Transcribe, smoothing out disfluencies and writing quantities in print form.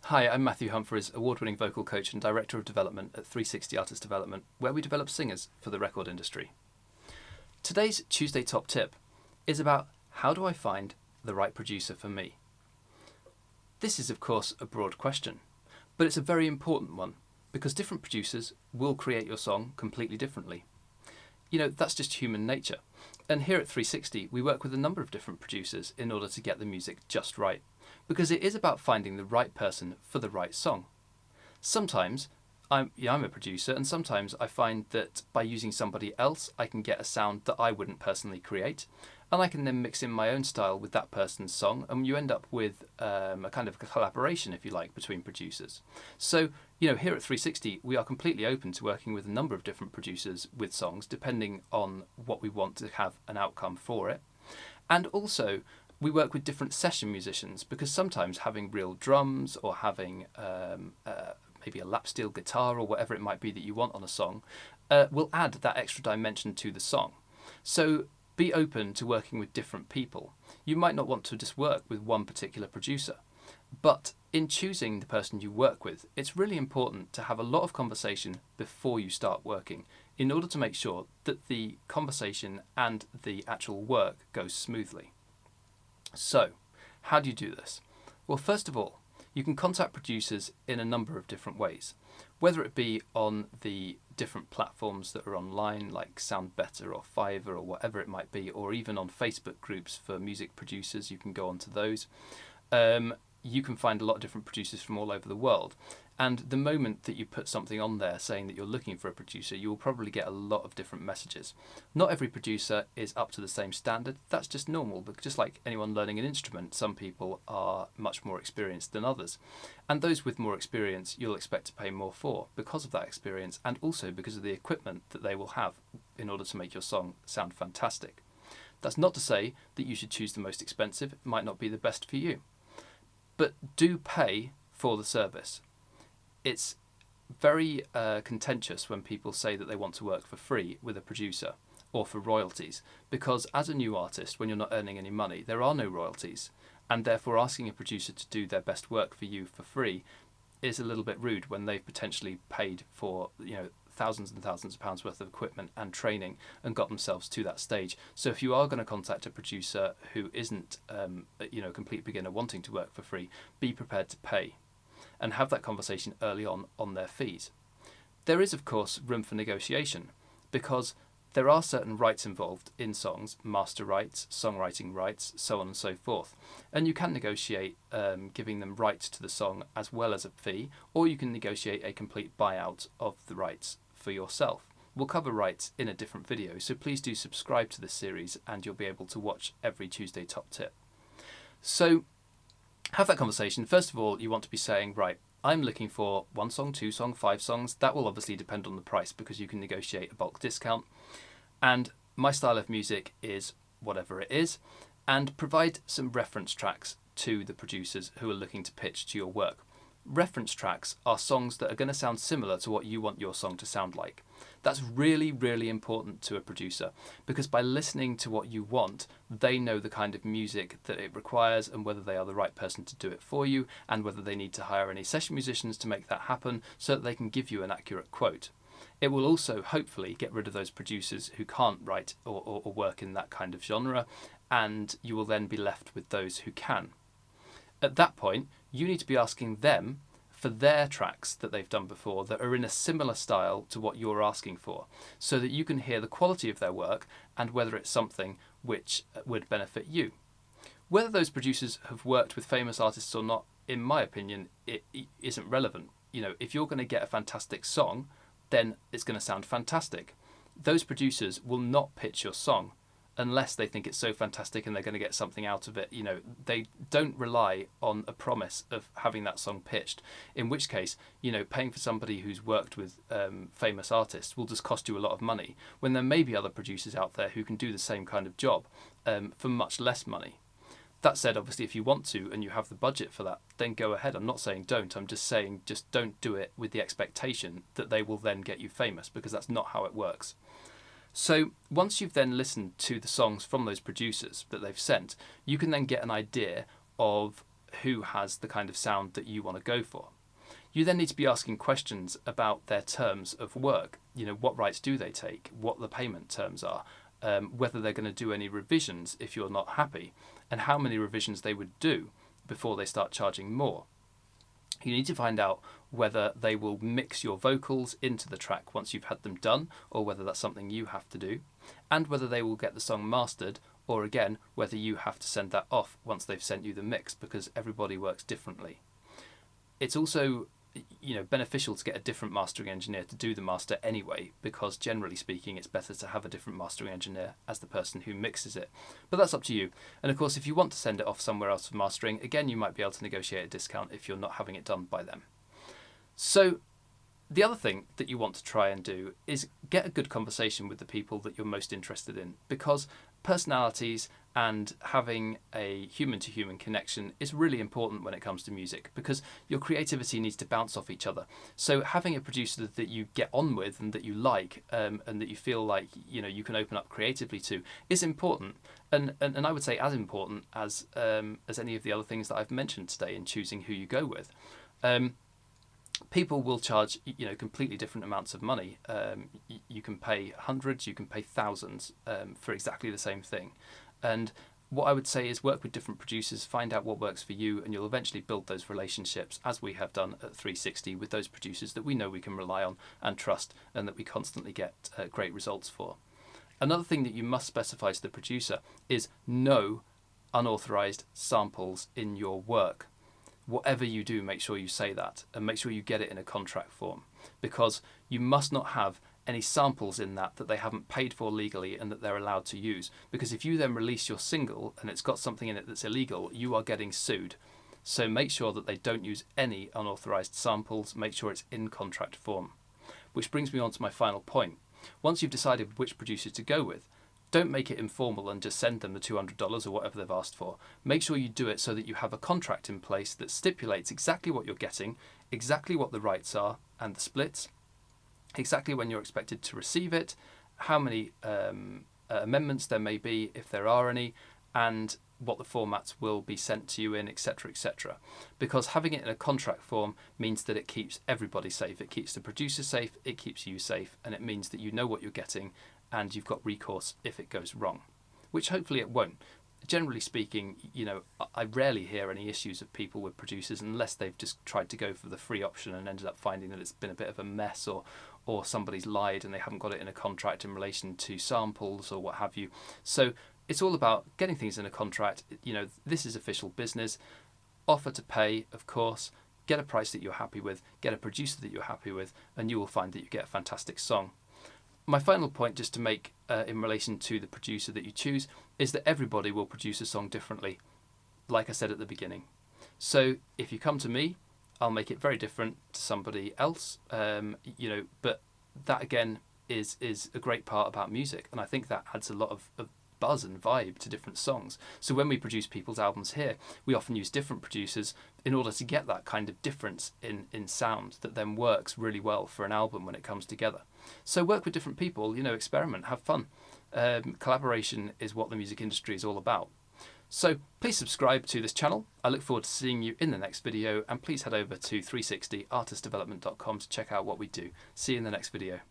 Hi, I'm Matthew Humphreys, award-winning vocal coach and Director of Development at 360 Artist Development, where we develop singers for the record industry. Today's Tuesday Top Tip is about how do I find the right producer for me? This is, of course, a broad question, but it's a very important one because different producers will create your song completely differently. You know, that's just human nature. And here at 360, we work with a number of different producers in order to get the music just right, because it is about finding the right person for the right song. Sometimes I'm a producer, and sometimes I find that by using somebody else, I can get a sound that I wouldn't personally create, and I can then mix in my own style with that person's song, and you end up with a kind of collaboration, if you like, between producers. So, you know, here at 360, we are completely open to working with a number of different producers with songs, depending on what we want to have an outcome for it. And also, we work with different session musicians because sometimes having real drums or having maybe a lap steel guitar or whatever it might be that you want on a song will add that extra dimension to the song. So be open to working with different people. You might not want to just work with one particular producer, but in choosing the person you work with, it's really important to have a lot of conversation before you start working in order to make sure that the conversation and the actual work goes smoothly. So, how do you do this? Well, first of all, you can contact producers in a number of different ways, whether it be on the different platforms that are online like Sound Better or Fiverr or whatever it might be, or even on Facebook groups for music producers. You can go onto those. You can find a lot of different producers from all over the world. And the moment that you put something on there saying that you're looking for a producer, you will probably get a lot of different messages. Not every producer is up to the same standard. That's just normal, but just like anyone learning an instrument, some people are much more experienced than others. And those with more experience, you'll expect to pay more for because of that experience and also because of the equipment that they will have in order to make your song sound fantastic. That's not to say that you should choose the most expensive. It might not be the best for you. But do pay for the service. It's very contentious when people say that they want to work for free with a producer or for royalties, because as a new artist, when you're not earning any money, there are no royalties, and therefore asking a producer to do their best work for you for free is a little bit rude when they've potentially paid for, thousands and thousands of pounds worth of equipment and training and got themselves to that stage. So if you are going to contact a producer who isn't a complete beginner wanting to work for free, be prepared to pay and have that conversation early on their fees. There is, of course, room for negotiation because there are certain rights involved in songs, master rights, songwriting rights, so on and so forth. And you can negotiate giving them rights to the song as well as a fee, or you can negotiate a complete buyout of the rights for yourself. We'll cover rights in a different video, so please do subscribe to this series and you'll be able to watch every Tuesday Top Tip. So have that conversation. First of all, you want to be saying, right, I'm looking for 1 song, 2 songs, 5 songs. That will obviously depend on the price because you can negotiate a bulk discount. And my style of music is whatever it is. And provide some reference tracks to the producers who are looking to pitch to your work. Reference tracks are songs that are going to sound similar to what you want your song to sound like. That's really, really important to a producer because by listening to what you want, they know the kind of music that it requires and whether they are the right person to do it for you and whether they need to hire any session musicians to make that happen so that they can give you an accurate quote. It will also hopefully get rid of those producers who can't write or work in that kind of genre, and you will then be left with those who can. At that point, you need to be asking them for their tracks that they've done before that are in a similar style to what you're asking for, so that you can hear the quality of their work and whether it's something which would benefit you. Whether those producers have worked with famous artists or not, in my opinion, it isn't relevant. If you're going to get a fantastic song, then it's going to sound fantastic. Those producers will not pitch your song unless they think it's so fantastic and they're going to get something out of it. They don't rely on a promise of having that song pitched, in which case, paying for somebody who's worked with famous artists will just cost you a lot of money, when there may be other producers out there who can do the same kind of job for much less money. That said, obviously, if you want to and you have the budget for that, then go ahead. I'm not saying don't. I'm just saying just don't do it with the expectation that they will then get you famous, because that's not how it works. So once you've then listened to the songs from those producers that they've sent, you can then get an idea of who has the kind of sound that you want to go for. You then need to be asking questions about their terms of work. What rights do they take, what the payment terms are, whether they're going to do any revisions if you're not happy, and how many revisions they would do before they start charging more. You need to find out whether they will mix your vocals into the track once you've had them done, or whether that's something you have to do, and whether they will get the song mastered, or again, whether you have to send that off once they've sent you the mix, because everybody works differently. It's also beneficial to get a different mastering engineer to do the master anyway, because generally speaking it's better to have a different mastering engineer as the person who mixes it. But that's up to you. And of course, if you want to send it off somewhere else for mastering, again, you might be able to negotiate a discount if you're not having it done by them. So the other thing that you want to try and do is get a good conversation with the people that you're most interested in, because personalities and having a human-to-human connection is really important when it comes to music, because your creativity needs to bounce off each other. So having a producer that you get on with and that you like, and that you feel like you can open up creatively to, is important. And I would say as important as any of the other things that I've mentioned today in choosing who you go with. People will charge completely different amounts of money. You can pay hundreds, you can pay thousands for exactly the same thing. And what I would say is work with different producers, find out what works for you, and you'll eventually build those relationships, as we have done at 360, with those producers that we know we can rely on and trust, and that we constantly get great results for. Another thing that you must specify to the producer is no unauthorized samples in your work. Whatever you do, make sure you say that, and make sure you get it in a contract form, because you must not have any samples in that they haven't paid for legally and that they're allowed to use. Because if you then release your single and it's got something in it that's illegal, you are getting sued. So make sure that they don't use any unauthorized samples. Make sure it's in contract form. Which brings me on to my final point. Once you've decided which producer to go with, don't make it informal and just send them the $200 or whatever they've asked for. Make sure you do it so that you have a contract in place that stipulates exactly what you're getting, exactly what the rights are and the splits, exactly when you're expected to receive it, how many amendments there may be, if there are any, and what the formats will be sent to you in, etc., etc. Because having it in a contract form means that it keeps everybody safe. It keeps the producer safe, it keeps you safe, and it means that you know what you're getting and you've got recourse if it goes wrong, which hopefully it won't. Generally speaking, I rarely hear any issues of people with producers unless they've just tried to go for the free option and ended up finding that it's been a bit of a mess, or somebody's lied and they haven't got it in a contract in relation to samples or what have you. So it's all about getting things in a contract. This is official business. Offer to pay, of course. Get a price that you're happy with. Get a producer that you're happy with, and you will find that you get a fantastic song. My final point, just to make in relation to the producer that you choose, is that everybody will produce a song differently, like I said at the beginning. So if you come to me, I'll make it very different to somebody else, but that again is a great part about music, and I think that adds a lot of buzz and vibe to different songs. So when we produce people's albums here, we often use different producers in order to get that kind of difference in sound that then works really well for an album when it comes together. So work with different people, experiment, have fun. Collaboration is what the music industry is all about. So please subscribe to this channel. I look forward to seeing you in the next video, and please head over to 360artistdevelopment.com to check out what we do. See you in the next video.